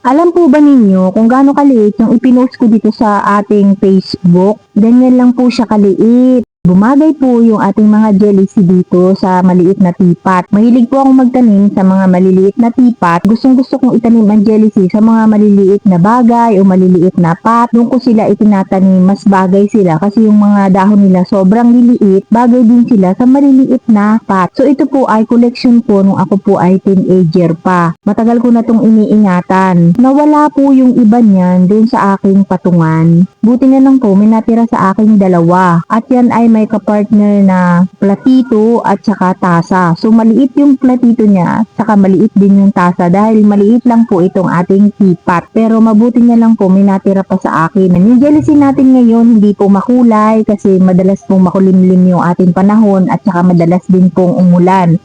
Alam po ba ninyo kung gaano kaliit yung ipinost ko dito sa ating Facebook? Ganyan lang po siya kaliit. Bumagay po yung ating mga jellycy dito sa maliit na tipat. Mahilig po akong magtanim sa mga maliliit na tipat. Gustong gusto kong itanim ang jellycy sa mga maliliit na bagay o maliliit na pot. Doon ko sila itinatanim, mas bagay sila kasi yung mga dahon nila sobrang liliit. Bagay din sila sa maliliit na pot. So ito po ay collection ko nung ako po ay teenager pa. Matagal ko na itong iniingatan. Nawala po yung iba niyan dun sa aking patungan. Buti na lang po may natira sa aking dalawa. At yan ay may kapartner na platito at saka tasa. So maliit yung platito niya, saka maliit din yung tasa dahil maliit lang po itong ating teapot. Pero mabuti niya lang po may natira pa sa akin. Yung jellycy natin ngayon hindi po makulay kasi madalas pong makulimlim yung ating panahon at saka madalas din pong umulan.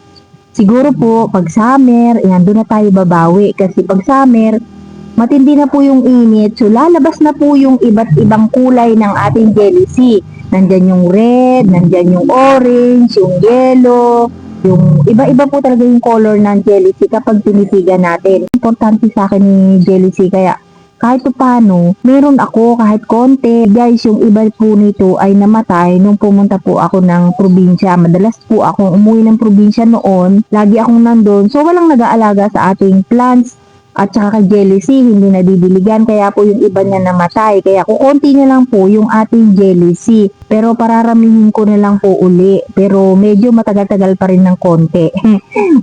Siguro po pag summer, yan doon na tayo babawi kasi pag summer matindi na po yung init, so lalabas na po yung iba't ibang kulay ng ating jellycy. Nandyan yung red, nandyan yung orange, yung yellow, yung iba-iba po talaga yung color ng jellycy kapag tinitigan natin. Importante sa akin ni jellycy kaya kahit paano, meron ako kahit konti. Guys, yung iba po nito ay namatay nung pumunta po ako ng probinsya. Madalas po akong umuwi ng probinsya noon. Lagi akong nandun. So, walang nag-aalaga sa ating plants. At saka kay jellycy, hindi nadidiligan. Kaya po yung iba niya namatay. Kaya kukunti na lang po yung ating jellycy. Pero pararamihin ko na lang po uli. Pero medyo matagal-tagal pa rin ng konti.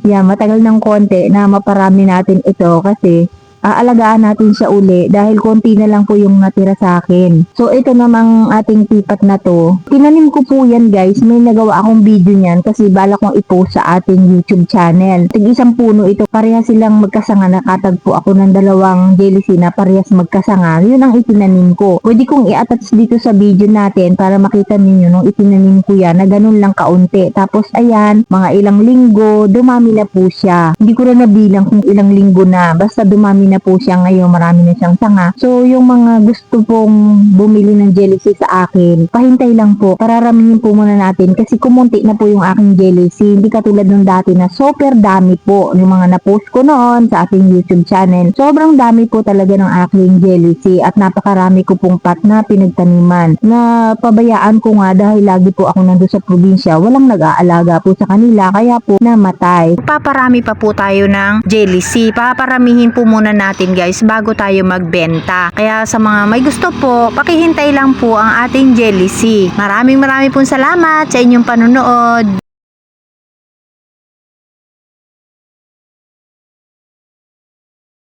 Yeah, matagal ng konti na maparami natin ito kasi aalagaan natin siya uli dahil konti na lang po yung natira sa akin. So ito namang ating tipat na to. Tinanim ko po yan guys. May nagawa akong video niyan kasi balak kong i-post sa ating YouTube channel. Tig-isang puno ito. Parehas silang magkasanga. Nakatagpo ako ng dalawang jellycy na parehas magkasanga. Yun ang itinanim ko. Pwede kong i-attach dito sa video natin para makita ninyo nung itinanim ko yan na ganun lang kaunti. Tapos ayan, mga ilang linggo, dumami na po siya. Hindi ko rin nabilang kung ilang linggo na. Basta dumami na po siya ngayon, marami na siyang sanga. So, yung mga gusto pong bumili ng jellycy sa akin, pahintay lang po. Pararamihin po muna natin kasi kumunti na po yung aking jellycy. Hindi katulad nung dati na super dami po. Yung mga na-post ko noon sa ating YouTube channel. Sobrang dami po talaga ng aking jellycy at napakarami ko pong pot na pinagtaniman. Na pabayaan ko nga dahil lagi po ako nandun sa probinsya, walang nag-aalaga po sa kanila kaya po namatay. Paparami pa po tayo ng jellycy. Paparamihin po muna natin guys bago tayo magbenta. Kaya sa mga may gusto po, pakihintay lang po ang ating jellycy. Maraming pong salamat sa inyong panunood.